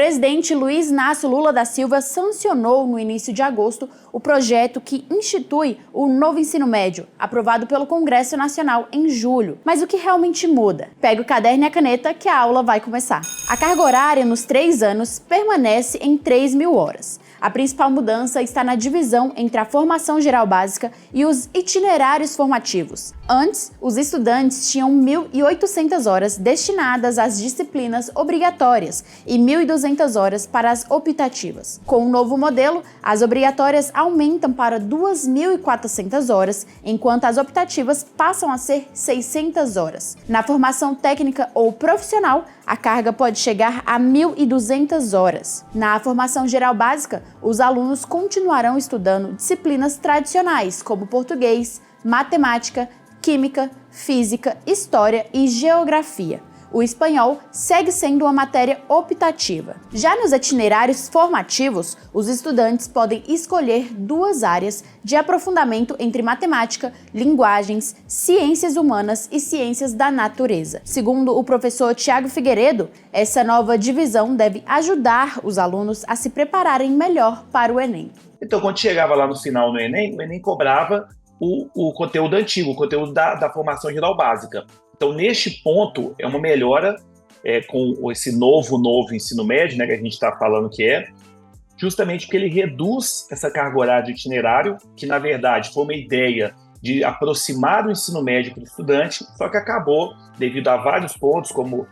presidente Luiz Inácio Lula da Silva sancionou no início de agosto o projeto que institui o novo ensino médio, aprovado pelo Congresso Nacional em julho. Mas o que realmente muda? Pega o caderno e a caneta que a aula vai começar. A carga horária nos 3 anos permanece em 3.000 horas. A principal mudança está na divisão entre a formação geral básica e os itinerários formativos. Antes, os estudantes tinham 1.800 horas destinadas às disciplinas obrigatórias e 1.200 horas para as optativas. Com o novo modelo, as obrigatórias aumentam para 2.400 horas, enquanto as optativas passam a ser 600 horas. Na formação técnica ou profissional, a carga pode chegar a 1.200 horas. Na formação geral básica, os alunos continuarão estudando disciplinas tradicionais, como português, matemática, química, física, história e geografia. O espanhol segue sendo uma matéria optativa. Já nos itinerários formativos, os estudantes podem escolher 2 áreas de aprofundamento entre matemática, linguagens, ciências humanas e ciências da natureza. Segundo o professor Tiago Figueiredo, essa nova divisão deve ajudar os alunos a se prepararem melhor para o Enem. Então, quando chegava lá no final no Enem, o Enem cobrava o conteúdo antigo, o conteúdo da formação geral básica. Então, neste ponto, é uma melhora com esse novo ensino médio, né, que a gente está falando que justamente porque ele reduz essa carga horária de itinerário, que, na verdade, foi uma ideia de aproximar o ensino médio para o estudante, só que acabou, devido a vários pontos, como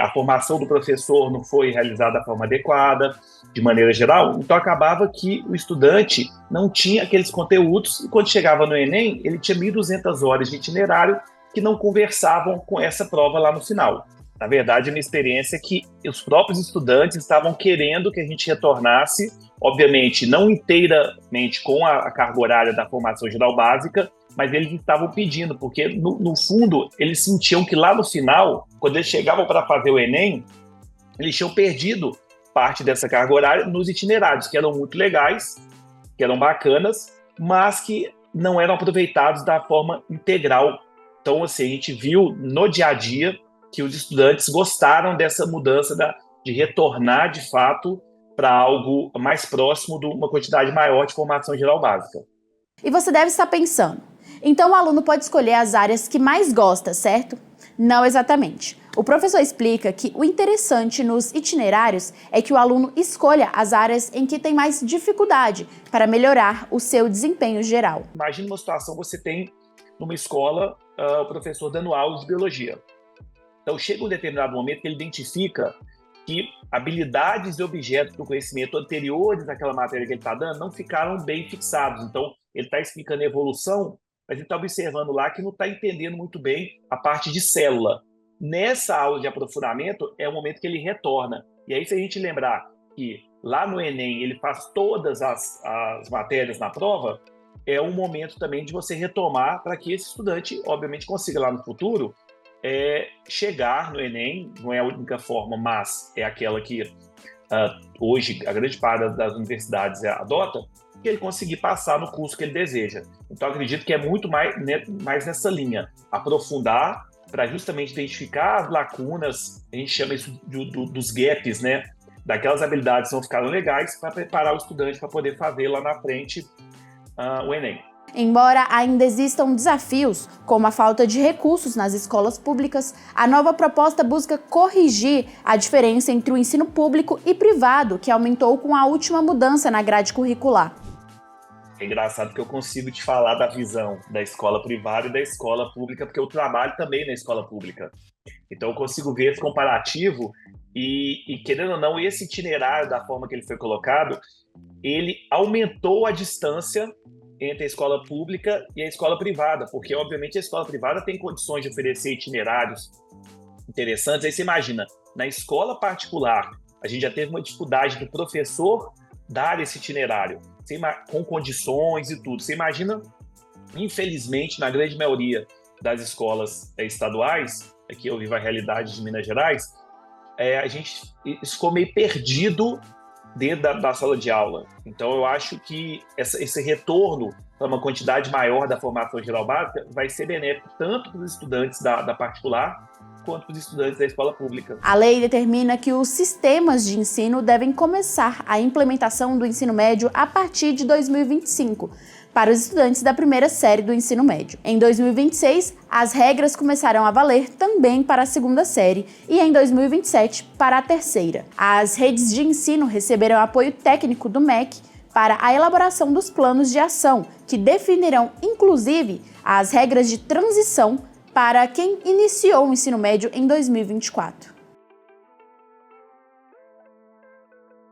a formação do professor não foi realizada da forma adequada, de maneira geral, então acabava que o estudante não tinha aqueles conteúdos, e quando chegava no Enem, ele tinha 1.200 horas de itinerário, que não conversavam com essa prova lá no final. Na verdade, a minha experiência é que os próprios estudantes estavam querendo que a gente retornasse, obviamente, não inteiramente com a carga horária da formação geral básica, mas eles estavam pedindo, porque, no fundo, eles sentiam que lá no final, quando eles chegavam para fazer o Enem, eles tinham perdido parte dessa carga horária nos itinerários, que eram muito legais, que eram bacanas, mas que não eram aproveitados da forma integral. Então, assim, a gente viu no dia a dia que os estudantes gostaram dessa mudança de retornar, de fato, para algo mais próximo de uma quantidade maior de formação geral básica. E você deve estar pensando, então o aluno pode escolher as áreas que mais gosta, certo? Não exatamente. O professor explica que o interessante nos itinerários é que o aluno escolha as áreas em que tem mais dificuldade para melhorar o seu desempenho geral. Imagina uma situação, você tem numa escola o professor dando aula de biologia. Então chega um determinado momento que ele identifica que habilidades e objetos do conhecimento anteriores àquela matéria que ele está dando não ficaram bem fixados. Então ele está explicando a evolução, mas ele está observando lá que não está entendendo muito bem a parte de célula. Nessa aula de aprofundamento é o momento que ele retorna. E aí, se a gente lembrar que lá no Enem ele faz todas as matérias na prova, é um momento também de você retomar para que esse estudante, obviamente, consiga lá no futuro chegar no Enem. Não é a única forma, mas é aquela que hoje a grande parte das universidades adota, que ele conseguir passar no curso que ele deseja. Então, acredito que é muito mais nessa linha, aprofundar para justamente identificar as lacunas, a gente chama isso dos gaps, né? Daquelas habilidades que não ficaram legais, para preparar o estudante para poder fazer lá na frente o Enem. Embora ainda existam desafios, como a falta de recursos nas escolas públicas, a nova proposta busca corrigir a diferença entre o ensino público e privado, que aumentou com a última mudança na grade curricular. É engraçado que eu consigo te falar da visão da escola privada e da escola pública, porque eu trabalho também na escola pública. Então eu consigo ver esse comparativo e querendo ou não, esse itinerário, da forma que ele foi colocado, ele aumentou a distância entre a escola pública e a escola privada, porque obviamente a escola privada tem condições de oferecer itinerários interessantes. Aí você imagina, na escola particular, a gente já teve uma dificuldade do professor dar esse itinerário, com condições e tudo. Você imagina, infelizmente, na grande maioria das escolas estaduais, aqui eu vivo a realidade de Minas Gerais, a gente ficou meio perdido dentro da sala de aula. Então, eu acho que esse retorno para uma quantidade maior da formação geral básica vai ser benéfico tanto para os estudantes da particular quanto para os estudantes da escola pública. A lei determina que os sistemas de ensino devem começar a implementação do ensino médio a partir de 2025, para os estudantes da primeira série do ensino médio. Em 2026, as regras começarão a valer também para a segunda série e em 2027 para a terceira. As redes de ensino receberão apoio técnico do MEC para a elaboração dos planos de ação, que definirão, inclusive, as regras de transição para quem iniciou o ensino médio em 2024.